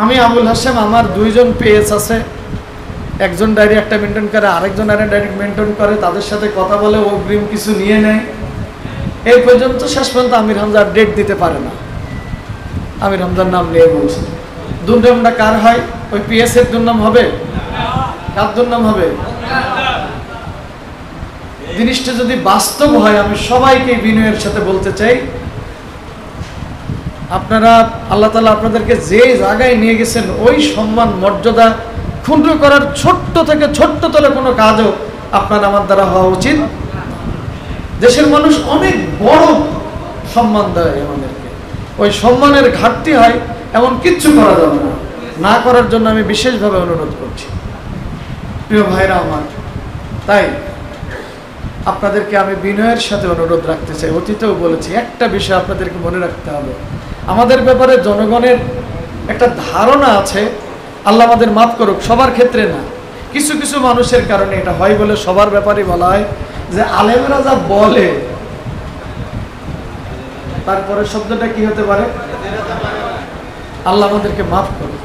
আমি আবুল হাশেম, আমার দুইজন পেজ আছে, একজন ডায়েরি একটা মেনটেন করে, আরেকজন ডায়েরি মেনটেন করে, তাদের সাথে কথা বলে, অগ্রিম কিছু নিয়ে নেয়। এই পর্যন্ত শেষ পর্যন্ত আমির হামজা ডেট দিতে পারে না। আমির হামজার নাম নিয়ে বলছে। দুর্নামটা কার হয়? ওই পিএস এর দুর্নাম হবে? কার দুর্নাম হবে? জিনিসটা যদি বাস্তব হয়, আমি সবাইকে বিনয়ের সাথে বলতে চাই, আপনারা আল্লাহ তাআলা আপনাদেরকে যে জায়গায় নিয়ে গেছেন, ওই সম্মান মর্যাদা ক্ষুণ্ণ করার ছোট্ট থেকে ছোট্টতর কোনো কাজও আপনার আমার দ্বারা হওয়া উচিত। দেশের মানুষ অনেক বড় সম্মান দেয় আমাদেরকে, ওই সম্মানের ঘাটতি হয় এমন কিচ্ছু করা যাবে না। না করার জন্য আমি বিশেষভাবে অনুরোধ করছি প্রিয় ভাইরা আমার। তাই আপনাদেরকে আমি বিনয়ের সাথে অনুরোধ রাখতে চাই, অতীতেও বলেছি, একটা বিষয় আপনাদেরকে মনে রাখতে হবে, আমাদের ব্যাপারে জনগণের একটা ধারণা আছে, আল্লাহ আমাদের মাফ করুক, সবার ক্ষেত্রে না, কিছু কিছু মানুষের কারণে এটা হয় বলে সবার ব্যাপারে বলা হয় যে আলেমরা যা বলে, তারপরে শব্দটা কি হতে পারে? আল্লাহ আমাদেরকে মাফ করুক।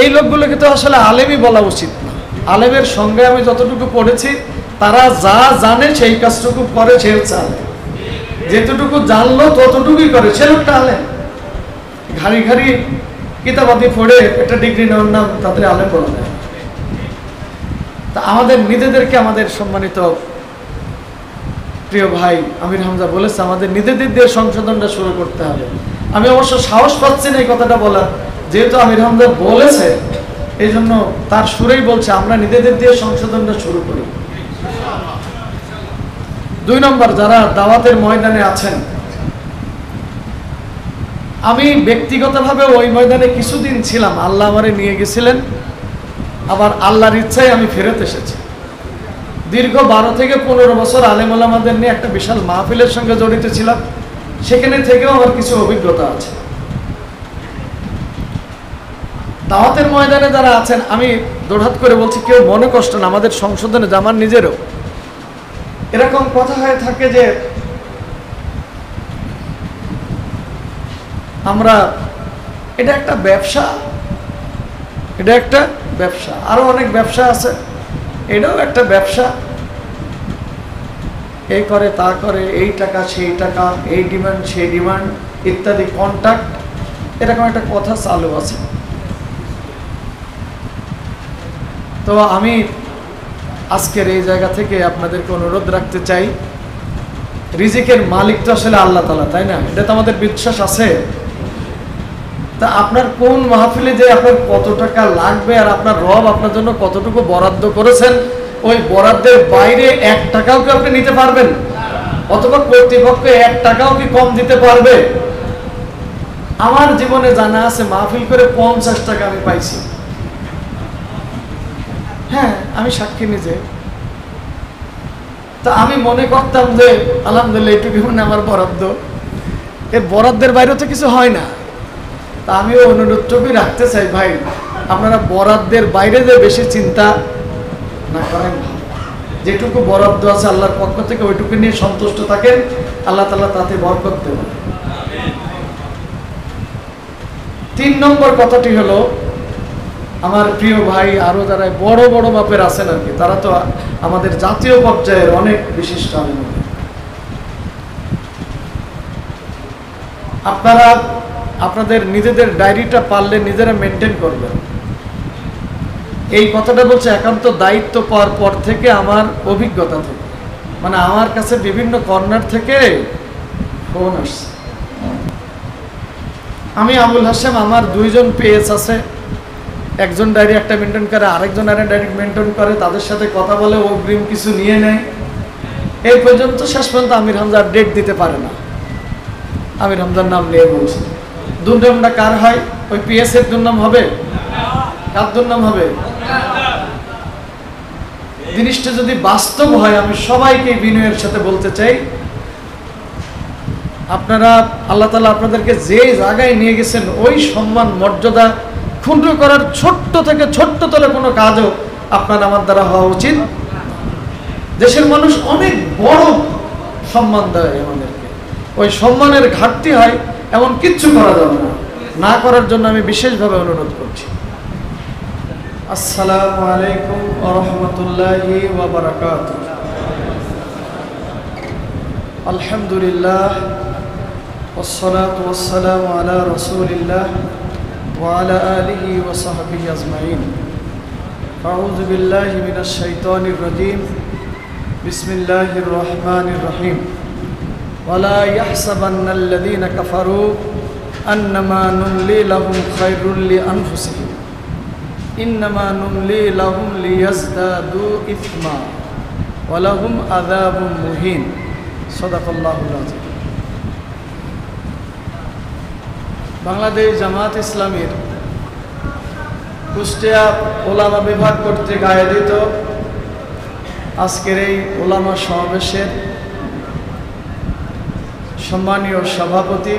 এই লোকগুলোকে তো আসলে আলেমই বলা উচিত না। আলেমের সঙ্গে আমি যতটুকু পড়েছি, তারা যা জানে সেই কাজটুকু করে, সে হচ্ছে আলেম। যেতটুকু জানলো ততটুকুই করে, সে লোকটা আলেম। ঘাড়ি ঘাড়ি কিতাবাদি পড়ে একটা ডিগ্রি নেওয়ার নাম তাদের আলেম বলা যায়। তা আমাদের নিজেদেরকে, আমাদের সম্মানিত প্রিয় ভাই আমির হামজা বলেছে, আমাদের নিজেদের দিয়ে সংশোধনটা শুরু করতে হবে। আমি অবশ্য সাহস পাচ্ছি না এই কথাটা বলার, যেহেতু আমির হামজা বলেছে, এই জন্য তার সুরেই বলছে, আমরা নিজেদের দিয়ে সংশোধনটা শুরু করি। 2 নম্বর, যারা দাওয়াতের ময়দানে আছেন, আমি ব্যক্তিগতভাবে ওই ময়দানে কিছুদিন ছিলাম, আল্লাহ আমারে নিয়ে গেছিলেন, আবার আল্লাহর ইচ্ছায় আমি ফেরত এসেছি। দীর্ঘ 12 থেকে 15 বছর আলেম ওলামাদের নিয়ে একটা বিশাল মাহফিলের সঙ্গে জড়িত ছিলাম, সেখানে থেকেও আমার কিছু অভিজ্ঞতা আছে। দাওয়াতের ময়দানে যারা আছেন, আমি দৌড়হাত করে বলছি, কেউ মনে কষ্ট না, আমাদের সংশোধনে আমার নিজেরও এরকম কথা হয়ে থাকে যে আমরা, এটা একটা ব্যবসা, এটা একটা ব্যবসা, আরো অনেক ব্যবসা আছে, এটাও একটা ব্যবসা। এই করে, তা করে, এই টাকা সেই টাকা, এই ডিমান্ড সেই ডিমান্ড ইত্যাদি, কন্ট্যাক্ট, এরকম একটা কথা চালু আছে। তো আমি আজকের এই জায়গা থেকে আপনাদেরকে অনুরোধ রাখতে চাই, রিজিকের মালিক তো আসলে আল্লাহ তাআলা, তাই না? এটা তো আমাদের বিশ্বাস আছে। তা আপনার কোন মাহফিলে যে আপনার কত টাকা লাগবে, আর আপনার রব আপনার জন্য কতটুকু বরাদ্দ করেছেন, ওই বরাদ্দের বাইরে 1 টাকাও কি আপনি নিতে পারবেন? অথবা কর্তৃপক্ষ 1 টাকাও কি কম দিতে পারবে? আমার জীবনে জানা আছে, মাহফিল করে 50 টাকা আমি পাইছি। হ্যাঁ, আমি সাক্ষী নিজে। তা আমি মনে করতাম যে আলহামদুলিল্লাহ এটুকু মানে আমার বরাদ্দ, এই বরাদ্দের বাইরে তো কিছু হয় না। তা আমিও অনুরোধটুকু রাখতে চাই, ভাই আপনারা বরাদ্দের বাইরে যে বেশি চিন্তা না করেন, যেটুকু বরাদ্দ আছে আল্লাহর পক্ষ থেকে ওইটুকু নিয়ে সন্তুষ্ট থাকেন, আল্লাহ তাআলা তাতে বরকত দেবেন। 3 নম্বর কথাটি হলো, আমার প্রিয় ভাই আরো যারা বড় বড় মাপের আছেন আর কি, তারা তো আমাদের জাতীয় পর্যায়ের অনেক বিশিষ্ট আলেম। আপনারা আপনাদের নিজেদের ডায়েরিটা পারলে নিজেরা মেনটেন করবেন। এই কথাটা বলছে একান্ত দায়িত্ব পাওয়ার পর থেকে, আমার অভিজ্ঞতা থেকে, মানে আমার কাছে বিভিন্ন কর্নার থেকে ফোন আসছে। আমি আবুল হাশেম, আমার 2জন পেজ আছে, একজন ডায়েরি একটা মেনটেন করে, আরেকজন ডায়েরি মেনটেন করে, তাদের সাথে কথা বলে, অগ্রিম কিছু নিয়ে নেয়। এই পর্যন্ত শেষ পর্যন্ত আমির হামজা ডেট দিতে পারে না। আমির হামজার নাম নিয়ে বলছে। দুর্নামটা কার হয়? ওই পিএস এর দুর্নাম হবে? কার দুর্নাম হবে? জিনিসটা যদি বাস্তব হয়, আমি সবাইকে বিনয়ের সাথে বলতে চাই, আপনারা আল্লাহ তাআলা আপনাদেরকে যে জায়গায় নিয়ে গেছেন, ওই সম্মান মর্যাদা ক্ষুণ্ণ করার ছোট্ট থেকে ছোট্টতর কোনো কাজও আপনার আমার দ্বারা হওয়া উচিত। দেশের মানুষ অনেক বড় সম্মান দেয় আমাদেরকে, ওই সম্মানের ঘাটতি হয় এমন কিচ্ছু করা যাবে না। না করার জন্য আমি বিশেষভাবে অনুরোধ করছি। আসসালামু আলাইকুম ওয়া রাহমাতুল্লাহি ওয়া বারাকাতুহু। আলহামদুলিল্লাহ والصلاة والسلام على رسول الله وعلى آله وصحبه أجمعين. أعوذ بالله من الشيطان الرجيم. بسم الله الرحمن الرحيم. ولا يحسبن الذين كفروا أنما نملي لهم خير لأنفسهم إنما نملي لهم ليزدادوا إثما ولهم عذاب مهين. صدق الله العظيم. বাংলাদেশ জামাত ইসলামীর কুষ্টিয়া ওলামা বিভাগ কর্তৃক আয়োজিত আজকের এই ওলামা সমাবেশের সম্মানীয় সভাপতি,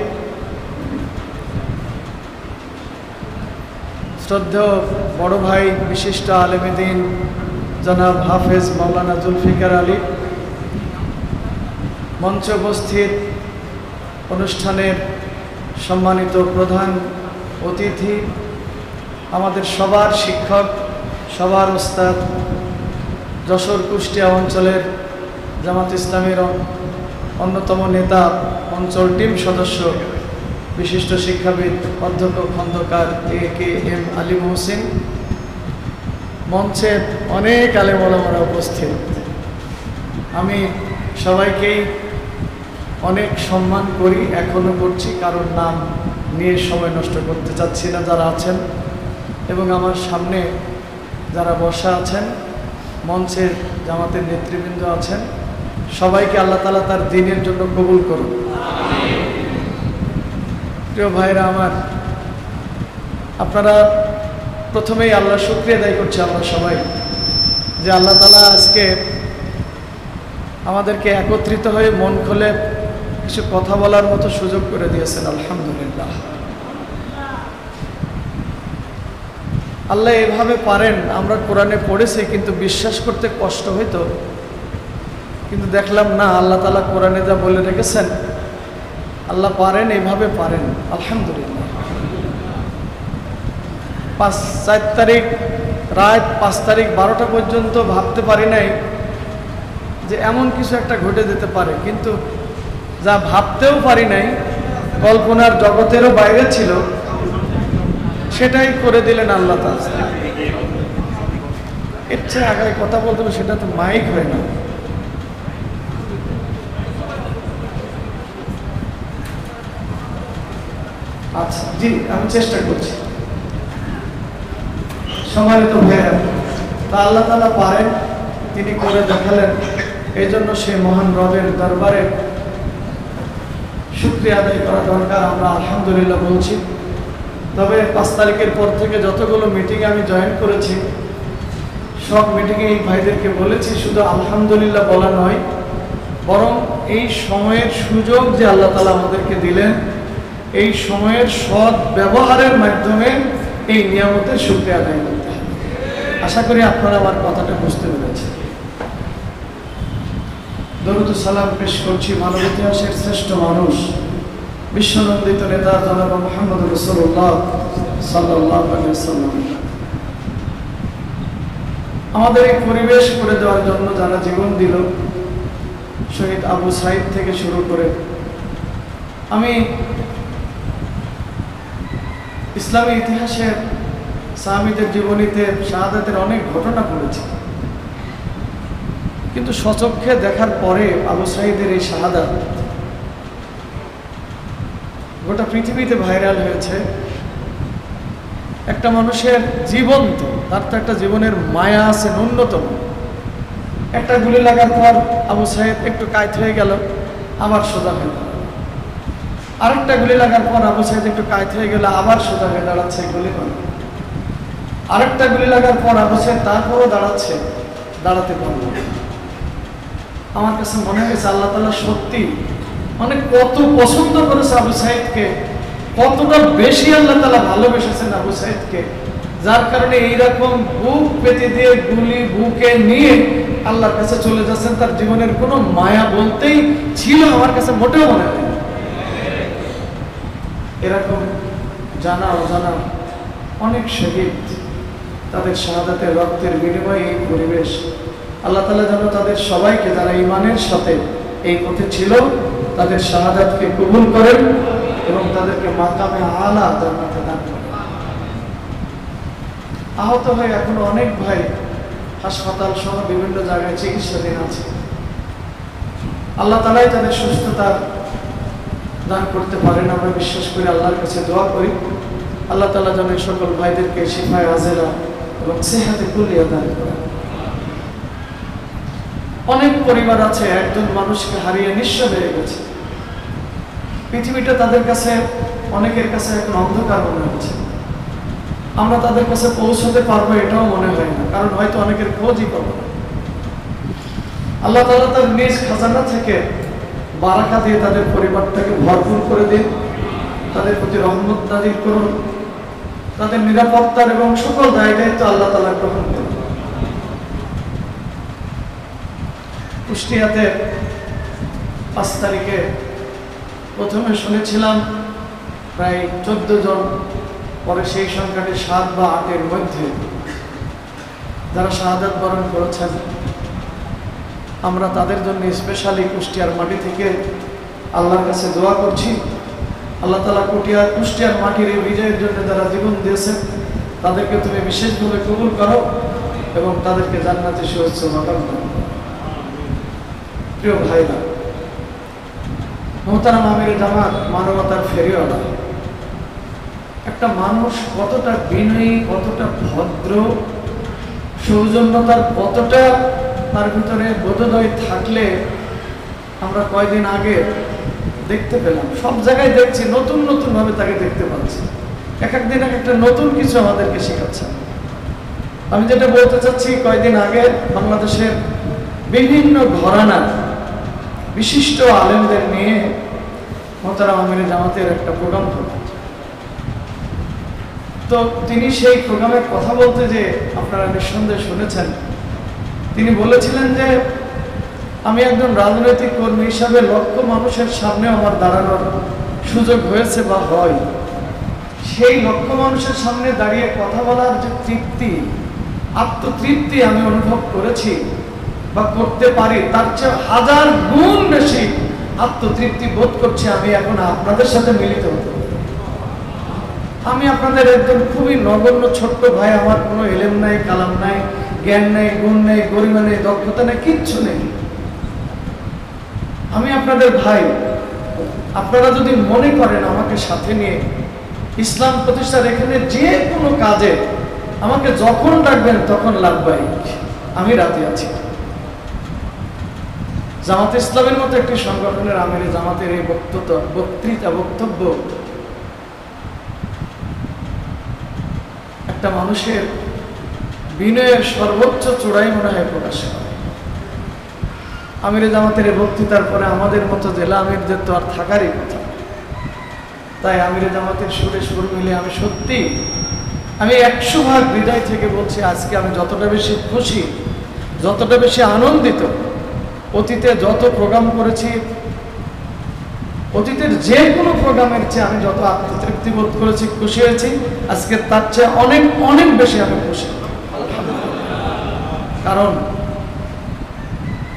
শ্রদ্ধেয় বড় ভাই বিশিষ্ট আলেম দ্বীন জনাব হাফেজ মাওলানা জুলফিকার আলী, মঞ্চে উপস্থিত অনুষ্ঠানের সম্মানিত প্রধান অতিথি, আমাদের সবার শিক্ষক, সবার ওস্তাদ, যশোর কুষ্টিয়া অঞ্চলের জামাত ইসলামীর অন্যতম নেতা, অঞ্চল টিম সদস্য, বিশিষ্ট শিক্ষাবিদ অধ্যক্ষ খন্দকার AKM আলী মহসিন, মঞ্চে অনেক আলেম ওলামারা উপস্থিত। আমি সবাইকেই অনেক সম্মান করি, এখনও করছি, কারণ নাম নিয়ে সময় নষ্ট করতে চাচ্ছি না যারা আছেন, এবং আমার সামনে যারা বসা আছেন, মঞ্চে জামাতের নেতৃবৃন্দ আছেন, সবাইকে আল্লাহ তাআলা তার দ্বীনের জন্য কবুল করুন। প্রিয় ভাইরা আমার, আপনারা প্রথমেই আল্লাহর শুকরিয়া আদায় করছি আমরা সবাই, যে আল্লাহ তাআলা আজকে আমাদেরকে একত্রিত হয়ে মন খুলে কিছু কথা বলার মতো সুযোগ করে দিয়েছেন। আলহামদুলিল্লাহ। আল্লাহ এভাবে পারেন, আমরা কোরআনে পড়েছি কিন্তু বিশ্বাস করতে কষ্ট হইতো, কিন্তু দেখলাম না, আল্লাহ তাআলা কোরআনে যা বলে রেখেছেন, আল্লাহ পারেন, এইভাবে পারেন। আলহামদুলিল্লাহ। 4 তারিখ রাত 5 তারিখ 12টা পর্যন্ত ভাবতে পারি নাই যে এমন কিছু একটা ঘটে যেতে পারে, কিন্তু যা ভাবতেও পারি নাই, কল্পনার জগতেরও বাইরে ছিল, সেটাই করে দিলেন আল্লাহ তাআলা। এর চেয়ে আগে কথা বলতে হবে, সেটা তো মাইক হয় না। আচ্ছা জি, আমি চেষ্টা করছি। সম্মানিত ভাইরা, তা আল্লাহ তাআলা পারেন, তিনি করে দেখালেন। এই জন্য সেই মহান রবের দরবারে শুকরিয়া আদায় করা দরকার। আমরা আলহামদুলিল্লাহ বলছি। তবে 5 তারিখের পর থেকে যতগুলো মিটিংয়ে আমি জয়েন করেছি, সব মিটিংয়ে এই ভাইদেরকে বলেছি, শুধু আলহামদুলিল্লাহ বলা নয়, বরং এই সময়ের সুযোগ যে আল্লাহ তাআলা আমাদেরকে দিলেন, এই সময়ের সৎ ব্যবহারের মাধ্যমে এই নিয়ামতের শুকরিয়া আদায় করতে হবে। আশা করি আপনারা আমার কথাটা বুঝতে পেরেছেন। দরুদ ও সালাম পেশ করছি মানব ইতিহাসের শ্রেষ্ঠ মানুষ, বিশ্বনন্দিত নেতা জনাব মুহাম্মদ রাসূলুল্লাহ সাল্লাল্লাহু আলাইহি ওয়াসাল্লাম। আমাদের এই পরিবেশ করে দেওয়ার জন্য যারা জীবন দিল, শহীদ আবু সাঈদ থেকে শুরু করে, আমি ইসলামী ইতিহাসের সাহাবীদের জীবনীতে শাহাদাতের অনেক ঘটনা পড়েছি, কিন্তু স্বচক্ষে দেখার পরে আবু সাঈদের এই শাহাদাত গোটা পৃথিবীতে ভাইরাল হয়েছে। একটা মানুষের জীবন, তো তার তো একটা জীবনের মায়া আছে ন্যূনতম। একটা গুলি লাগার পর আবু সাঈদ একটু কায়েত হয়ে গেল, আবার সোজা হয়ে গেল। আরেকটা গুলি লাগার পর আবু সাঈদ একটু কায়েত হয়ে গেল, আবার সোজা হয়ে দাঁড়াচ্ছে গুলি করে। আরেকটা গুলি লাগার পর আবু সাঈদ তারপরও দাঁড়াচ্ছে, দাঁড়াতে পারল। আমার কাছে মনে হয়েছে আল্লাহ তাআলা সত্যি মানে কত পছন্দ করেছে আবু সাঈদকে, কতটা বেশি আল্লাহ তাআলা ভালোবেসেছেন আবু সাঈদকে, যার কারণে এইরকম বুক পেতে দিয়ে গুলি বুকে নিয়ে আল্লাহর কাছে চলে যাচ্ছেন। তার জীবনের কোনো মায়া বলতেই ছিল আমার কাছে মোটেও মনে হয়। এরকম জানা অজানা অনেক শহীদ, তাদের শাহাদাতের রক্তের বিনিময়ে এই পরিবেশ। আল্লাহ তাআলা যেন তাদের সবাইকে, যারা ঈমানের সাথে এই পথে ছিল, তাদের শাহাদাতকে কবুল করেন এবং তাদেরকে মাকামে আলা জান্নাতে দান করেন। আহত হয়ে এখনো অনেক ভাই হাসপাতাল সহ বিভিন্ন জায়গায় চিকিৎসাধীন আছে। আল্লাহ তাআলাই তাদের সুস্থতা দান করতে পারেন, আমরা বিশ্বাস করি, আল্লাহর কাছে দোয়া করি আল্লাহ তাআলা যেন এই সকল ভাইদেরকে শিফায়ে আজেলা এবং সেহাতে কুলিয়া দান করেন। অনেক পরিবার আছে একজন মানুষকে হারিয়ে নিঃস্ব হয়ে গেছে। পৃথিবীটা তাদের কাছে, অনেকের কাছে এখন অন্ধকার মনে হচ্ছে। আমরা তাদের কাছে পৌঁছতে পারবো এটাও মনে হয় না, কারণ হয়তো অনেকের খোঁজই পাবো না। আল্লাহ তাআলা তার নিজ খাজানা থেকে বারাকা দিয়ে তাদের পরিবারটাকে ভরপুর করে দিন, তাদের প্রতি রহমত নাযিল করুন, তাদের নিরাপত্তার এবং সকল দায়িত্ব আল্লাহ তাআলা গ্রহণ করুন। কুষ্টিয়াতে 5 তারিখে প্রথমে শুনেছিলাম প্রায় 14 জন, পরে সেই সংখ্যাটি 7 বা 8-এর মধ্যে যারা শাহাদাত বরণ করেছেন। আমরা তাদের জন্য স্পেশালি কুষ্টিয়ার মাটি থেকে আল্লাহর কাছে দোয়া করছি। আল্লাহ তাআলা কুষ্টিয়ার মাটির এই বিজয়ের জন্য যারা জীবন দিয়েছেন তাদেরকে তুমি বিশেষভাবে কবুল করো এবং তাদেরকে জান্নাতে সুউচ্চ মাকাম দাও। প্রিয় ভাইরা, মোহতারাম আমিরে জামাত মানবতার ফেরিওয়ালা। একটা মানুষ কতটা বিনয়ী, কতটা ভদ্র, সৌজন্যতার কতটা তার ভিতরে বোধোদয় থাকলে আমরা কয়েকদিন আগে দেখতে পেলাম। সব জায়গায় দেখছি, নতুন নতুন ভাবে তাকে দেখতে পাচ্ছি। এক একদিন এক একটা নতুন কিছু আমাদেরকে শেখাচ্ছে। আমি যেটা বলতে চাচ্ছি, কয়েকদিন আগে বাংলাদেশের বিভিন্ন ঘরানার বিশিষ্ট আলেমদের নিয়ে মোহতারাম আমিরে জামাতের একটা প্রোগ্রাম হলো। তো তিনি সেই প্রোগ্রামে কথা বলতে, যে আপনারা নিঃসন্দেহে শুনেছেন, তিনি বলেছিলেন যে আমি একজন রাজনৈতিক কর্মী হিসাবে লক্ষ মানুষের সামনে আমার দাঁড়ানোর সুযোগ হয়েছে বা হয়। সেই লক্ষ মানুষের সামনে দাঁড়িয়ে কথা বলার যে তৃপ্তি, আত্মতৃপ্তি আমি অনুভব করেছি বা করতে পারি, তার চেয়ে 1000 গুণ বেশি আত্মতৃপ্তি বোধ করছি আমি এখন আপনাদের সাথে মিলিত হতে। আমি আপনাদের একজন খুবই নগণ্য ছোট্ট ভাই, আমার কোনো এলেম নাই, কালাম নাই, জ্ঞান নেই, গুণ নেই, গরিমা নেই, দক্ষতা নেই, কিচ্ছু নেই। আমি আপনাদের ভাই। আপনারা যদি মনে করেন আমাকে সাথে নিয়ে ইসলাম প্রতিষ্ঠার এখানে যে কোনো কাজে আমাকে যখন ডাকবেন তখন লাগবেই, আমি রাজি আছি। জামাতে ইসলামের মতো একটি সংগঠনের আমিরে জামাতের এই বক্তব্য একটা মানুষের বিনয়ের সর্বোচ্চ চূড়াই মনে হয় প্রকাশ করে। আমিরে জামাতের এই বক্তৃতার পরে আমাদের মতো জেলা আমিরদের তো আর থাকারই কথা। তাই আমিরে জামাতের সুরে সুর মিলে আমি সত্যি, আমি 100 ভাগ হৃদয় থেকে বলছি, আজকে আমি যতটা বেশি খুশি, যতটা বেশি আনন্দিত, অতীতে যত প্রোগ্রাম করেছি, অতীতের যে কোনো প্রোগ্রামের চেয়ে আমি যত আত্মতৃপ্তি বোধ করেছি, খুশি হয়েছি, আজকে তার চেয়ে অনেক অনেক বেশি আমি খুশি। কারণ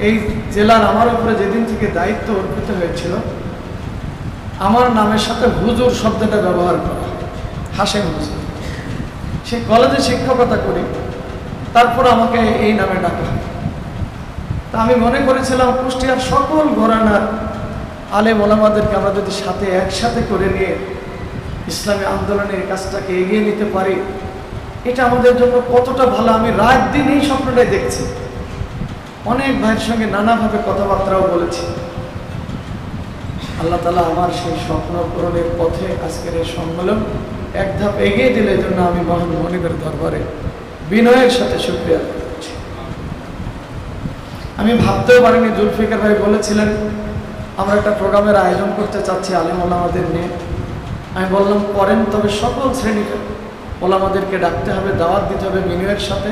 এই জেলার আমার উপরে যেদিন থেকে দায়িত্ব অর্পিত হয়েছিল, আমার নামের সাথে হুজুর শব্দটা ব্যবহার করা, হাসেম হুজুর। সে কলেজে শিক্ষকতা করি, তারপর আমাকে এই নামে ডাকা। তা আমি মনে করেছিলাম কুষ্টিয়ার সকল ঘরানার আলেম ওলামাদেরকে আমরা যদি একসাথে করে নিয়ে ইসলামী আন্দোলনের কাজটাকে এগিয়ে নিতে পারি, এটা আমাদের জন্য কতটা ভালো। আমি রাত দিন এই স্বপ্নটাই দেখছি। অনেক ভাইয়ের সঙ্গে নানাভাবে কথাবার্তাও বলেছি। আল্লাহ তাআলা আমার সেই স্বপ্ন পূরণের পথে আজকের এই সম্মেলন এক ধাপ এগিয়ে দিলে, জন্য আমি মহান মনিবের দরবারে বিনয়ের সাথে শুকরিয়া করছি। আমি ভাবতেও পারিনি, জুলফিকার ভাই বলেছিলেন আমরা একটা প্রোগ্রামের আয়োজন করতে চাচ্ছি আলেম ওলামাদের নিয়ে। আমি বললাম করেন, তবে সকল শ্রেণীর ওলামাদেরকে ডাকতে হবে, দাওয়াত দিতে হবে বিনয়ের সাথে।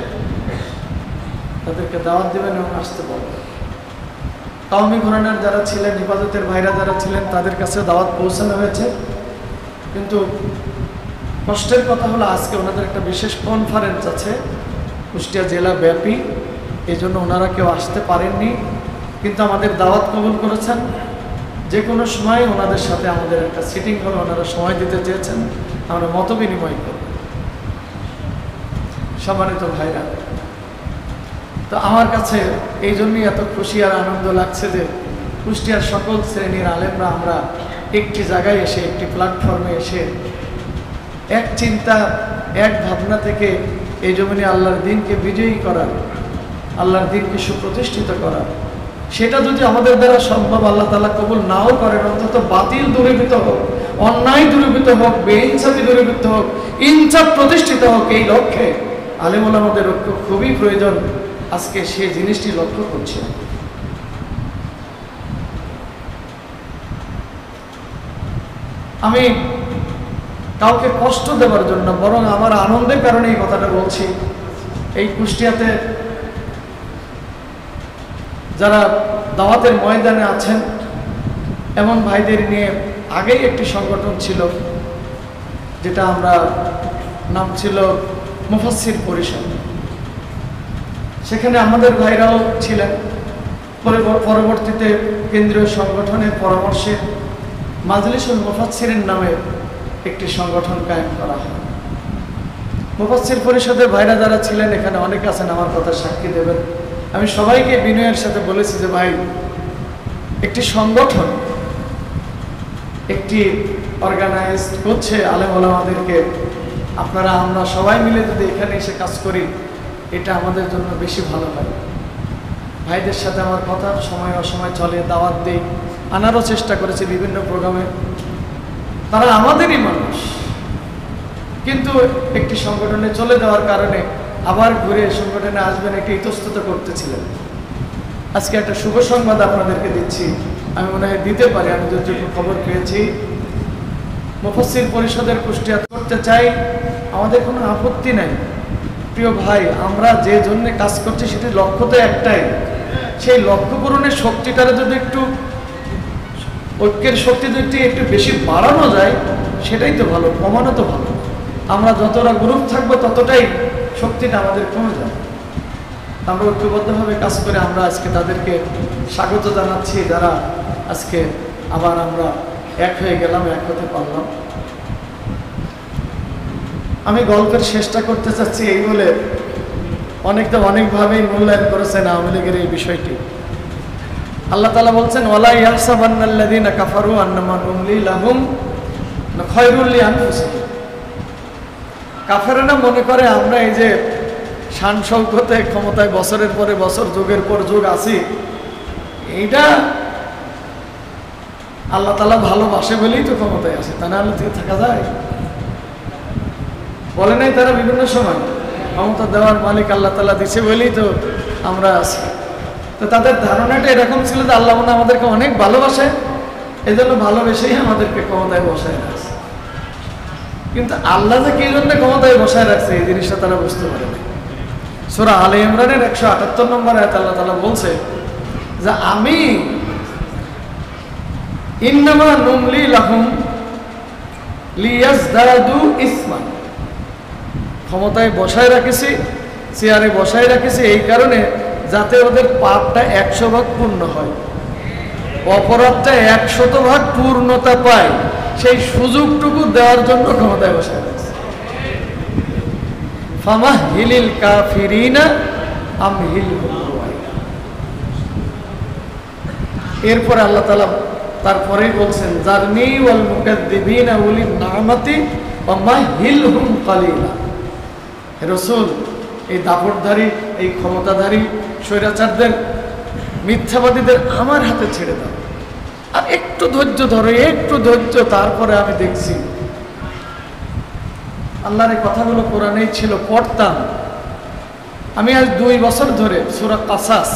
তাদেরকে দাওয়াত দেবেন এবং আসতে বলবেন। কওমি ঘরানার যারা ছিলেন, হেফাজতের ভাইরা যারা ছিলেন, তাদের কাছে দাওয়াত পৌঁছানো হয়েছে। কিন্তু কষ্টের কথা হলো আজকে ওনাদের একটা বিশেষ কনফারেন্স আছে কুষ্টিয়া জেলা ব্যাপী, এই জন্য ওনারা কেউ আসতে পারেননি, কিন্তু আমাদের দাওয়াত কবুল করেছেন। যে কোনো সময় ওনাদের সাথে আমাদের একটা সিটিং হলো, ওনারা সময় দিতে চেয়েছেন, আমরা মত বিনিময় করব। সম্মানিত ভাইরা, তো আমার কাছে এই জন্যই এত খুশি আর আনন্দ লাগছে যে কুষ্টিয়ার সকল শ্রেণীর আলেমরা আমরা একটি জায়গায় এসে, একটি প্ল্যাটফর্মে এসে এক চিন্তা, এক ভাবনা থেকে এই জমিনে আল্লাহর দ্বীনকে বিজয়ী করার, আল্লাহর দ্বীনকে সুপ্রতিষ্ঠিত করার, সেটা যদি আমাদের দ্বারা সম্ভব আল্লাহ তাআলা কবুল নাও করেন, অন্তত বাতিল দূরীভূত হোক, অন্যায় দূরীভূত হোক, বেইনসাফি দূরীভূত হোক, ইনসাফ প্রতিষ্ঠিত হোক, এই লক্ষ্যে আলেম ওলামাদের ঐক্য খুবই প্রয়োজন। আজকে সেই জিনিসটি লক্ষ্য করছি। আমি কাউকে কষ্ট দেওয়ার জন্য, বরং আমার আনন্দের কারণে এই কথাটা বলছি। এই কুষ্টিয়াতে যারা দাওয়াতের ময়দানে আছেন এমন ভাইদের নিয়ে আগেই একটি সংগঠন ছিল, যেটা আমরা নাম ছিল মুফাসসির পরিষদ। সেখানে আমাদের ভাইরাও ছিলেন। পরবর্তীতে কেন্দ্রীয় সংগঠনের পরামর্শে মাজলিসুল মুফাসসিরিন নামে একটি সংগঠন কায়েম করা হয়। মুফাসসির পরিষদের ভাইরা যারা ছিলেন, এখানে অনেক আছেন, আমার কথা সাক্ষী দেবেন। আমি সবাইকে বিনয়ের সাথে বলেছি যে ভাই, একটি সংগঠন, একটি অর্গানাইজ করছে আলেম ওলামাদেরকে, আপনারা আমরা সবাই মিলে যদি এখানে এসে কাজ করি, এটা আমাদের জন্য বেশি ভালো হয়। ভাইদের সাথে আমার কথা সময় অসময় চলে, দাওয়াত দিই, আনারও চেষ্টা করেছি বিভিন্ন প্রোগ্রামে। তারা আমাদেরই মানুষ, কিন্তু একটি সংগঠনে চলে যাওয়ার কারণে আবার ঘুরে সংগঠনে আসবেন, একটি ইতস্তত করতেছিলেন। আজকে একটা শুভ সংবাদ আপনাদেরকে দিচ্ছি, আমি মনে হয় দিতে পারি, আমি যতটুকু খবর পেয়েছি। মুফাসসির পরিষদের কুষ্টিয়া করতে চাই, আমাদের কোনো আপত্তি নাই। প্রিয় ভাই, আমরা যে জন্য কাজ করছি সেটির লক্ষ্য তো একটাই, সেই লক্ষ্য পূরণের শক্তিটারে যদি একটু, ঐক্যের শক্তি যদি একটু বেশি বাড়ানো যায়, সেটাই তো ভালো, কমানো তো ভালো। আমরা যতটা গ্রুপ থাকবো ততটাই শক্তিটা আমাদের কমে যাবে। আমরা ঐক্যবদ্ধভাবে কাজ করে আমরা আজকে তাদেরকে স্বাগত জানাচ্ছি, যারা আজকে আবার আমরা এক হয়ে গেলাম, এক হতে পারলাম। আমি গল্পের শেষটা করতে চাচ্ছি এই বলে, অনেকটা অনেকভাবেই মূল্যায়ন করেছেন আওয়ামী লীগের এই বিষয়টি। আল্লাহ তাআলা বলছেন, ওয়ালা ইয়াহসাবান্নাল্লাযীনা কাফারু আন্নামা নুমলি লাহুম খায়রুল লিআনফুসিহিম। কাফেররা মনে করে আমরা এই যে শান শৌকতে ক্ষমতায় বছরের পরে বছর, যুগের পর যুগ আছি, এইটা আল্লাহ তাআলা ভালোবাসে বলেই তো ক্ষমতায় আছে, তা না হলে থাকা যায়? বলে নাই তারা বিভিন্ন সময়, ক্ষমতা দেওয়ার মালিক আল্লাহ তাআলা দিছে বলেই তো আমরা আছি। তো তাদের ধারণাটা এরকম ছিল যে আল্লাহ মনে আমাদেরকে অনেক ভালোবাসে, এই জন্য ভালোবেসেই আমাদেরকে ক্ষমতায় বসায় রাখছে। কিন্তু আল্লাহ যে কি জন্য ক্ষমতায় বসায় রাখছে, এই জিনিসটা তারা বুঝতে পারে না। সূরা আলে ইমরানের 178 নম্বর আয়াতে আল্লাহ তাআলা বলছে যে আমি ইন্নামা নুমলি লাহুম লিয়াজদাদু ইসমান, ক্ষমতায় বসায় রাখেছি, চেয়ারে বসায় রাখেছি এই কারণে যাতে ওদের পাপটা 100 ভাগ পূর্ণ হয়, অপরাধটা 100 ভাগ পূর্ণতা পায়, সেই সুযোগটুকু দেওয়ার জন্য ক্ষমতায় বসায় রাখছে। ফামাহিলিল কাফিরিনা আমহিলহুম রুয়াইদা। এরপর আল্লাহ তাআলা তারপরেই বলছেন, জারনি ওয়াল মুকাদ্দিবিনা উলিন নামাতি ওয়া মাহিলহুম কালিলা। হে রাসূল, এই দাপটধারী, এই ক্ষমতাধারী স্বৈরাচারদের, মিথ্যাবাদীদের আমার হাতে ছেড়ে দাও, আর একটু ধৈর্য ধরো, একটু ধৈর্য, তারপরে আমি দেখছি। আল্লাহর এই কথাগুলো কোরআনেই ছিল, পড়তাম। আমি আজ 2 বছর ধরে সূরা কাসাস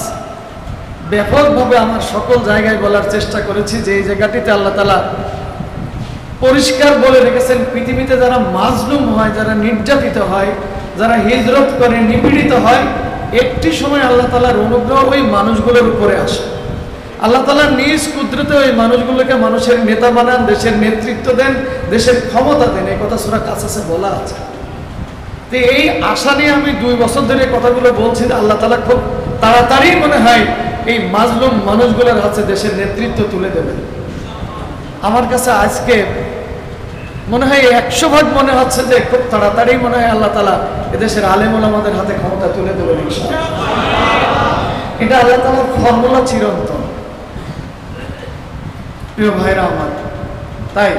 ব্যাপকভাবে আমার সকল জায়গায় বলার চেষ্টা করেছি যে এই জায়গাটিতে আল্লাহ তাআলা পরিষ্কার বলে রেখেছেন, পৃথিবীতে যারা মাজলুম হয়, যারা নির্যাতিত হয়, যারা হিজরত করে নিপীড়িত হয়, একটি সময় আল্লাহ তাআলার অনুগ্রহ ওই মানুষগুলোর উপরে আসে। আল্লাহ তাআলা নিজ কুদরতে ওই মানুষগুলোকে মানুষের নেতা বানান, দেশের নেতৃত্ব দেন, দেশের ক্ষমতা দেন। এই কথা সূরা কাসাসে বলা আছে। তো এই আশা নিয়ে আমি 2 বছর ধরে কথাগুলো বলছি যে আল্লাহ তাআলা খুব তাড়াতাড়ি মনে হয় এই মাজলুম মানুষগুলোর হাতে দেশের নেতৃত্ব তুলে দেবেন। আমার কাছে আজকে মনে হয় 100 ভাগ মনে হচ্ছে যে খুব তাড়াতাড়ি মনে হয় আল্লাহ তাআলা এদেশের আলেম ওলামাদের হাতে ক্ষমতা তুলে দেবেন ইনশাআল্লাহ। এটা আল্লাহ তাআলার ফর্মুলা চিরন্তন। প্রিয় ভাইরা আমার, তাই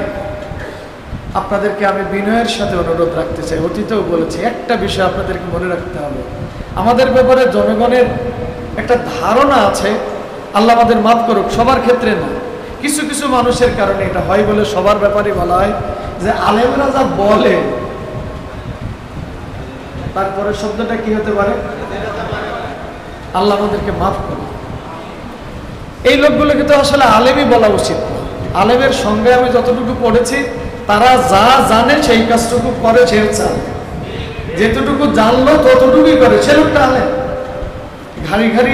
আপনাদেরকে আমি বিনয়ের সাথে অনুরোধ রাখতে চাই, অতীতেও বলেছি, একটা বিষয় আপনাদেরকে মনে রাখতে হবে। আমাদের ব্যাপারে জনগণের একটা ধারণা আছে, আল্লাহ আমাদের মাফ করুক, সবার ক্ষেত্রে না, কিছু কিছু মানুষের কারণে এটা হয় বলে সবার ব্যাপারে বলা হয় যে আলেমরা যা বলে, তারপরে শব্দটা কি হতে পারে? আল্লাহ আমাদেরকে মাফ করুন। এই লোকগুলোকে তো আসলে আলেমই বলা উচিত না। আলেমের সঙ্গে আমি যতটুকু পড়েছি, তারা যা জানে সেই কাজটুকু করে, সে চান যেতটুকু জানলো ততটুকুই করে, সে লোকটা আলেম। ঘাড়ি ঘাড়ি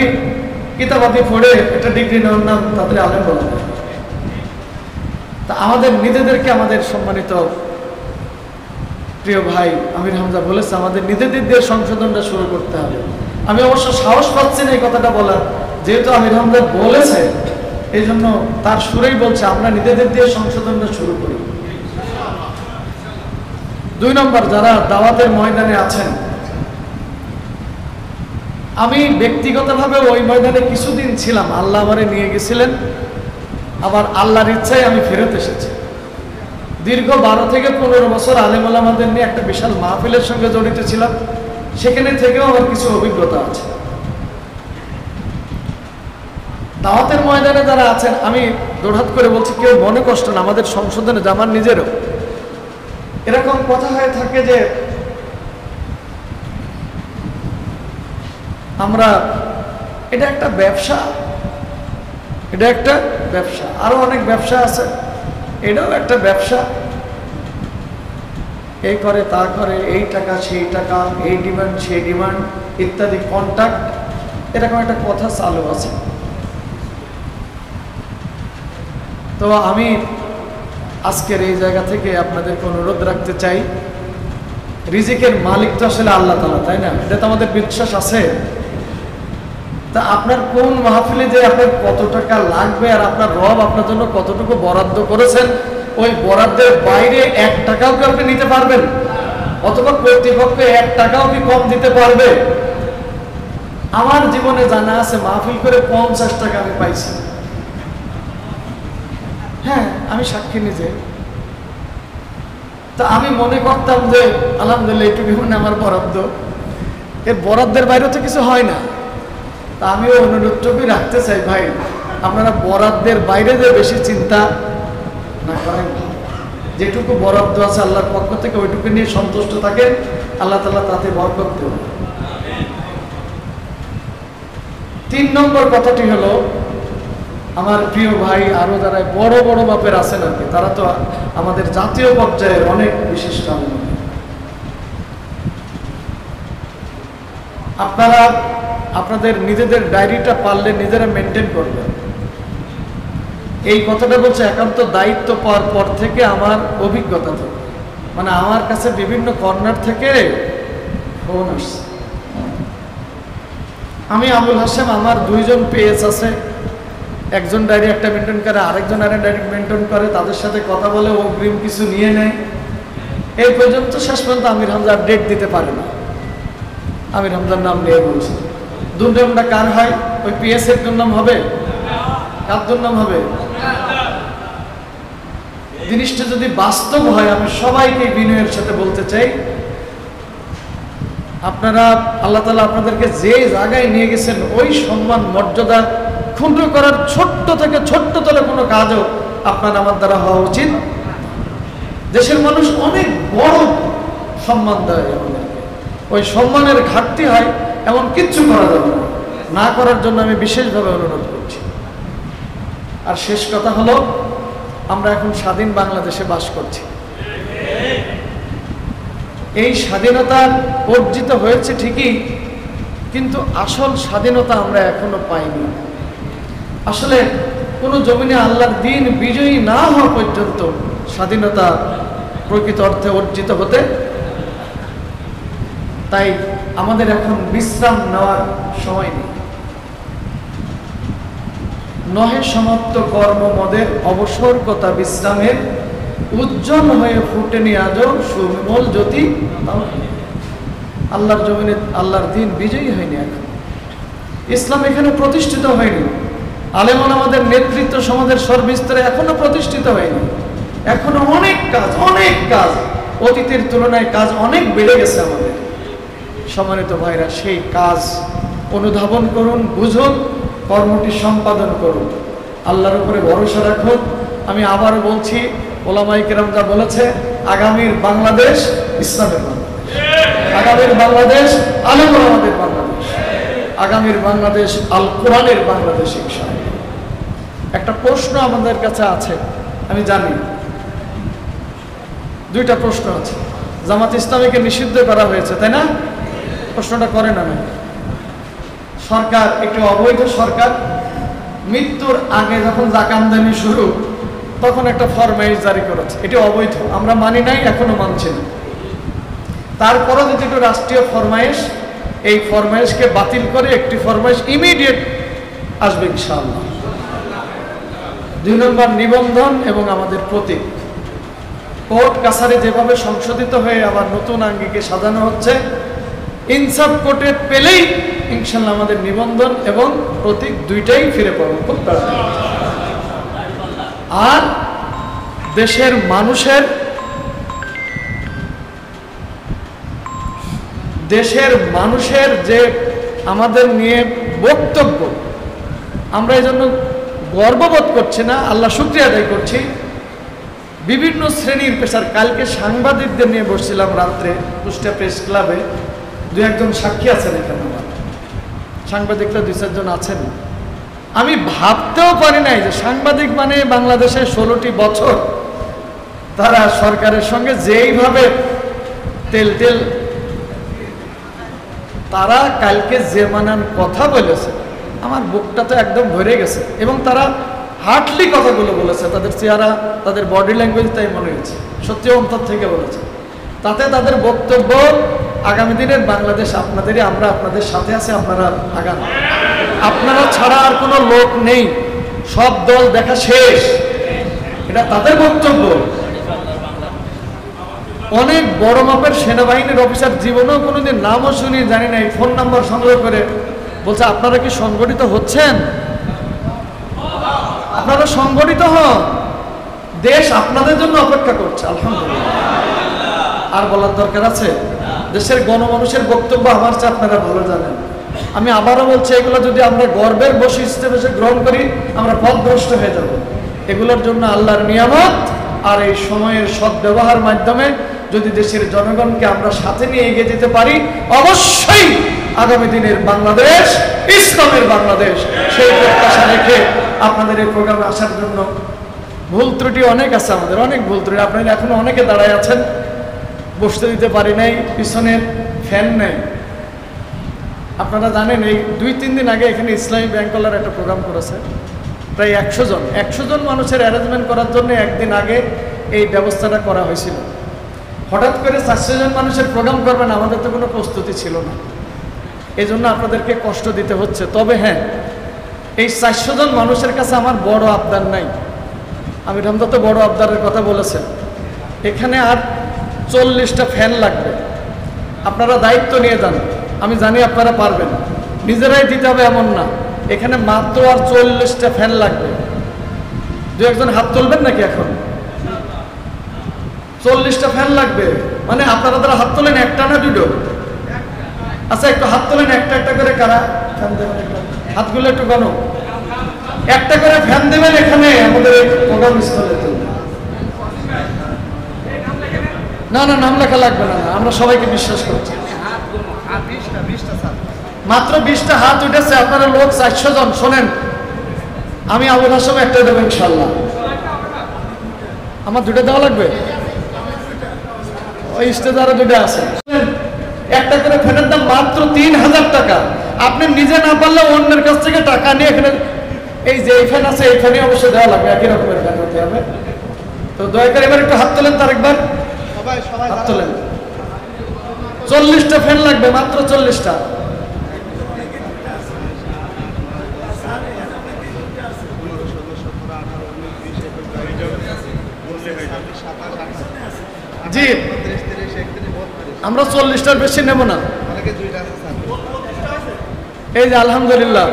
কিতাবাদি পড়ে একটা ডিগ্রি নেওয়ার নাম তাদের আলেম বলা হয়। তা আমাদের নিজেদেরকে, আমাদের সম্মানিত প্রিয় ভাই আমির হামজা বলেছে, আমাদের নিজেদের দিয়ে সংশোধনটা শুরু করতে হবে। আমি অবশ্য সাহস পাচ্ছি না এই কথাটা বলার, যেহেতু আমির হামজা বলেছে, এই জন্য তার সুরেই বলছে আমরা নিজেদের দিয়ে সংশোধনটা শুরু করি। 2 নম্বর, যারা দাওয়াতের ময়দানে আছেন, আমি ব্যক্তিগতভাবে ওই ময়দানে কিছুদিন ছিলাম, আল্লাহ আমারে নিয়ে গেছিলেন, আবার আল্লাহর ইচ্ছায় আমি ফেরত এসেছি। দীর্ঘ 12 থেকে 15 বছর আলেম ওলামাদের নিয়ে একটা বিশাল মাহফিলের সঙ্গে জড়িত ছিলাম, সেখানে থেকেও আমার কিছু অভিজ্ঞতা আছে। দাওয়াতের ময়দানে যারা আছেন, আমি দৌড়হাত করে বলছি, কেউ মনে কষ্ট না, আমাদের সংশোধনে আমার নিজেরও এরকম কথা হয়ে থাকে যে আমরা, এটা একটা ব্যবসা, এটা একটা ব্যবসা, আরো অনেক ব্যবসা আছে, এটাও একটা ব্যবসা, এই করে তা করে, এই টাকা সেই টাকা, এই ডিমান্ড সেই ডিমান্ড ইত্যাদি কন্ট্যাক্ট, এরকম একটা কথা চালু আছে। তো আমি আজকের এই জায়গা থেকে আপনাদেরকে অনুরোধ রাখতে চাই, রিজিকের মালিক তো আসলে আল্লাহ তাআলা, তাই না? এটা তো আমাদের বিশ্বাস আছে। তা আপনার কোন মাহফিলে যে আপনার কত টাকা লাগবে, আর আপনার রব আপনার জন্য কতটুকু বরাদ্দ করেছেন, ওই বরাদ্দের বাইরে 1 টাকাও কি আপনি নিতে পারবেন? অথবা কর্তৃপক্ষ 1 টাকাও কি কম দিতে পারবে? আমার জীবনে জানা আছে মাহফিল করে 50 টাকা আমি পাইছি। হ্যাঁ, আমি সাক্ষী নিজে। তা আমি মনে করতাম যে আলহামদুলিল্লাহ একটু বিভিন্ন আমার বরাদ্দ, এর বরাদ্দের বাইরে তো কিছু হয় না। তা আমিও অনুরোধটুকু রাখতে চাই, ভাই আপনারা বরাদ্দের বাইরে যে বেশি চিন্তা না করেন, যেটুকু বরাদ্দ আছে আল্লাহর পক্ষ থেকে ওইটুকু নিয়ে সন্তুষ্ট থাকেন, আল্লাহ তাআলা তাতে বরকত দেবেন। 3 নম্বর কথাটি হলো, আমার প্রিয় ভাই আরো যারা বড় বড় মাপের আছেন আর কি, তারা তো আমাদের জাতীয় পর্যায়ের অনেক বিশিষ্ট আলেম। আপনারা আপনাদের নিজেদের ডায়েরিটা পারলে নিজেরা মেনটেন করবেন। এই কথাটা বলছে একান্ত দায়িত্ব পাওয়ার পর থেকে আমার অভিজ্ঞতা থেকে, মানে আমার কাছে বিভিন্ন কর্নার থেকে ফোন আসছে। আমি আবুল হাশেম, আমার 2 জন পেজ আছে, একজন ডায়েরি একটা মেনটেন করে, আরেকজন আরেক ডায়েরি মেনটেন করে, তাদের সাথে কথা বলে অগ্রিম কিছু নিয়ে নেয়। এই পর্যন্ত শেষ পর্যন্ত আমির হামজা ডেট দিতে পারে না, আমির হামজার নাম নিয়ে বলছে। দুর্নামটা কার হয়? ওই পিএস এর দুর্নাম হবে? কার দুর্নাম হবে? জিনিসটা যদি বাস্তব হয়, আমি সবাইকে বিনয়ের সাথে বলতে চাই, আপনারা আল্লাহ তাআলা আপনাদেরকে যে জায়গায় নিয়ে গেছেন, ওই সম্মান মর্যাদা ক্ষুণ্ণ করার ছোট্ট থেকে ছোট্টতর কোনো কাজও আপনার আমার দ্বারা হওয়া উচিত। দেশের মানুষ অনেক বড় সম্মান দেয় আমাদেরকে, ওই সম্মানের ঘাটতি হয় এমন কিচ্ছু করা যাবে না, না করার জন্য আমি বিশেষভাবে অনুরোধ করছি। আর শেষ কথা হলো, আমরা এখন স্বাধীন বাংলাদেশে বাস করছি। এই স্বাধীনতা অর্জিত হয়েছে ঠিকই, কিন্তু আসল স্বাধীনতা আমরা এখনো পাইনি। আসলে কোনো জমিনে আল্লাহর দ্বীন বিজয়ী না হওয়া পর্যন্ত স্বাধীনতা প্রকৃত অর্থে অর্জিত হতে, তাই আমাদের এখন বিশ্রাম নেওয়ার সময় নেই। নহে সমাপ্ত কর্মমদের অবসর কথা বিশ্রামের, উজ্জ্বল হয়ে ফুটেনি আজও সুবিমল জ্যোতি। আল্লাহর জমিনে আল্লাহর দ্বীন বিজয়ী হয়নি, এখন ইসলাম এখানে প্রতিষ্ঠিত হয়নি। আলেম ওলামাদের নেতৃত্ব সমাজের সর্বস্তরে এখনো প্রতিষ্ঠিত হয়নি। এখনো অনেক কাজ, অতীতের তুলনায় কাজ অনেক বেড়ে গেছে আমাদের। সম্মানিত ভাইরা, সেই কাজ অনুধাবন করুন, বুঝুন, কর্মটি সম্পাদন করুন, আল্লাহর উপরে ভরসা রাখুন। আমি আবারও বলছি, ওলামায়ে কেরাম যা বলেছে, আগামীর বাংলাদেশ ইসলামের বাংলাদেশ, আগামীর বাংলাদেশ আলেম ওলামাদের বাংলাদেশ, আগামীর বাংলাদেশ আল কোরআনের বাংলাদেশ ইনশাআল্লাহ। একটা প্রশ্ন আমাদের কাছে আছে, আমি জানি দুইটা প্রশ্ন আছে। জামাত ইসলামীকে নিষিদ্ধ করা হয়েছে, তাই না? প্রশ্নটা করে না না সরকার একটি অবৈধ সরকার, মৃত্যুর আগে যখন জাকামদানি শুরু তখন একটা ফরমাইশ জারি করেছে, এটি অবৈধ, আমরা মানি নাই, এখনো মানছি না। তারপরও যদি একটু রাষ্ট্রীয় ফরমাইশ, এই ফরমাইশকে বাতিল করে একটি ফরমাইশ ইমিডিয়েট আসবে ইনশাআল্লাহ। 2 নম্বর নিবন্ধন এবং আমাদের প্রতীক, কোর্ট কাছারি যেভাবে সংশোধিত হয়ে আবার নতুন আঙ্গিকে সাজানো হচ্ছে, ইনসাফ কোর্টে পেলেই ইনশাআল্লাহ আমাদের নিবন্ধন এবং প্রতীক দুইটাই ফিরে পাবো খুব তাড়াতাড়ি। আর দেশের মানুষের যে আমাদের নিয়ে বক্তব্য, আমরা এই জন্য গর্ববোধ করছি না, আল্লাহ শুকরিয়া আদায় করছি। বিভিন্ন শ্রেণীর পেশার, কালকে সাংবাদিকদের নিয়ে বসছিলাম রাত্রে কুষ্টিয়া প্রেস ক্লাবে, 2-1 সাক্ষী আছেন এখানে, আমার সাংবাদিকরা 2-4 জন আছেন। আমি ভাবতেও পারি নাই যে সাংবাদিক মানে বাংলাদেশে 16টি বছর তারা সরকারের সঙ্গে যেইভাবে তেল তারা কালকে যে মানান কথা বলেছে, আমার বুকটা তো একদম ভরে গেছে। এবং তারা হার্টলি কথাগুলো বলেছে, তাদের চেহারা, তাদের বডি ল্যাঙ্গুয়েজ তাই মনে হয়েছে সত্যি অন্তর থেকে বলেছে। তাতে তাদের বক্তব্য, আগামী দিনের বাংলাদেশ আপনাদেরই, আমরা আপনাদের সাথে আছি, আপনারা আগান, আপনারা ছাড়া আর কোনো লোক নেই, সব দল দেখা শেষ, এটা তাদের বক্তব্য। অনেক বড় মাপের সেনাবাহিনীর অফিসার, জীবনেও কোনোদিন নামও শুনি জানি না, ফোন নাম্বার সংগ্রহ করে বলছে, আপনারা কি সংগঠিত হচ্ছেন? আপনারা সংগঠিত হন, দেশ আপনাদের জন্য অপেক্ষা করছে। আলহামদুলিল্লাহ, আর বলার দরকার আছে? দেশের গণমানুষের বক্তব্য আমার চেয়ে আপনারা ভালো জানেন। আমি আবারও বলছি, এগুলো যদি আমরা গর্বের বশে হিসেবে গ্রহণ করি, আমরা পথভ্রষ্ট হয়ে যাব। এগুলোর জন্য আল্লাহর নিয়ামত আর এই সময়ের সদ্ব্যবহার মাধ্যমে যদি দেশের জনগণকে আমরা সাথে নিয়ে এগিয়ে যেতে পারি, অবশ্যই আগামী দিনের বাংলাদেশ ইসলামের বাংলাদেশ, সেই প্রত্যাশা রেখে আপনাদের এই প্রোগ্রামে আসার জন্য, ভুল ত্রুটি অনেক আছে আমাদের, অনেক ভুল ত্রুটি, আপনারা এখনো অনেকে দাঁড়ায় আছেন, বসতে দিতে পারি নাই, পিছনের ফ্যান নেই। আপনারা জানেন, এই 2-3 দিন আগে এখানে ইসলামী ব্যাংকওয়ালার একটা প্রোগ্রাম করেছে, প্রায় 100 জন মানুষের অ্যারেঞ্জমেন্ট করার জন্য একদিন আগে এই ব্যবস্থাটা করা হয়েছিল। হঠাৎ করে 400 জন মানুষের প্রোগ্রাম করবেন, আমাদের তো কোনো প্রস্তুতি ছিল না, এই জন্য আপনাদেরকে কষ্ট দিতে হচ্ছে। তবে হ্যাঁ, এই 400 জন মানুষের কাছে আমার বড় আবদার নাই। আমি রমজান তো বড় আবদারের কথা বলেছেন, এখানে আর 40টা ফ্যান লাগবে, আপনারা দায়িত্ব নিয়ে যান। আমি জানি আপনারা পারবেন, নিজেরাই দিতে হবে এমন না, এখানে মাত্র আর 40টা ফ্যান লাগবে। 2-1 জন হাত তুলবেন নাকি? এখন 40টা ফ্যান লাগবে, মানে আপনারা তারা হাত তোলেন, একটা না দুটো? আচ্ছা, একটু হাত তোলেন, একটা করে, কারা ফ্যান দেবেন? হাতগুলো একটু গণ, একটা করে ফ্যান দেবেন এখানে আমাদের এই প্রোগ্রাম স্থলে। না না, নাম লেখা লাগবে না, আমরা সবাইকে বিশ্বাস করছি। মাত্র 20টা হাত উঠেছে, আপনারা লোক 400 জন। শোনেন, আমি আবুল হাসম একটা দেবো ইনশাল্লাহ। আমার 2টা দেওয়া লাগবে, ওই স্টেজে আরো 2টা আছে। একটা করে ফ্যানের দাম মাত্র 3000 টাকা। আপনি নিজে না পারলে অন্যের কাছ থেকে টাকা নিয়ে এখানে এই যে এই ফ্যান আছে এই ফ্যানই অবশ্যই দেওয়া লাগবে, একই রকমের ফ্যান হতে হবে। তো দয়া করে এবার একটু হাত তোলেন, তার একবার হাত তোলেন। 40টা ফ্যান লাগবে, মাত্র 40টা। জি, আমরা 40টার বেশি নেব না। এই যে আলহামদুলিল্লাহ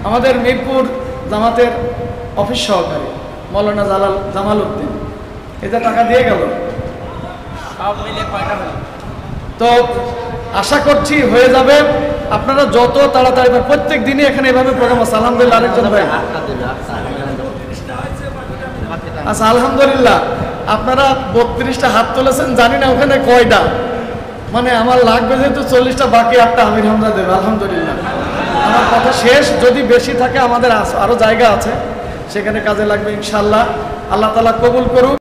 আমাদের মিরপুর জামাতের অফিস সহকারী মৌলানা জামাল উদ্দিন এটা টাকা দিয়ে গেল। তো আশা করছি হয়ে যাবে। আপনারা যত তাড়াতাড়ি, প্রত্যেক দিনই এখানে এভাবে প্রোগ্রাম আছে। আলহামদুলিল্লাহ আরেকজন ভাই, আচ্ছা আলহামদুলিল্লাহ আপনারা 32টা হাত তুলেছেন, জানি না ওখানে কয়টা, মানে আমার লাগবে যেহেতু 40টা, বাকি 8টা আমির হামজা দেবে। আলহামদুলিল্লাহ আমার কথা শেষ। যদি বেশি থাকে আমাদের আরো জায়গা আছে, সেখানে কাজে লাগবে ইনশাআল্লাহ। আল্লাহ তাআলা কবুল করুক।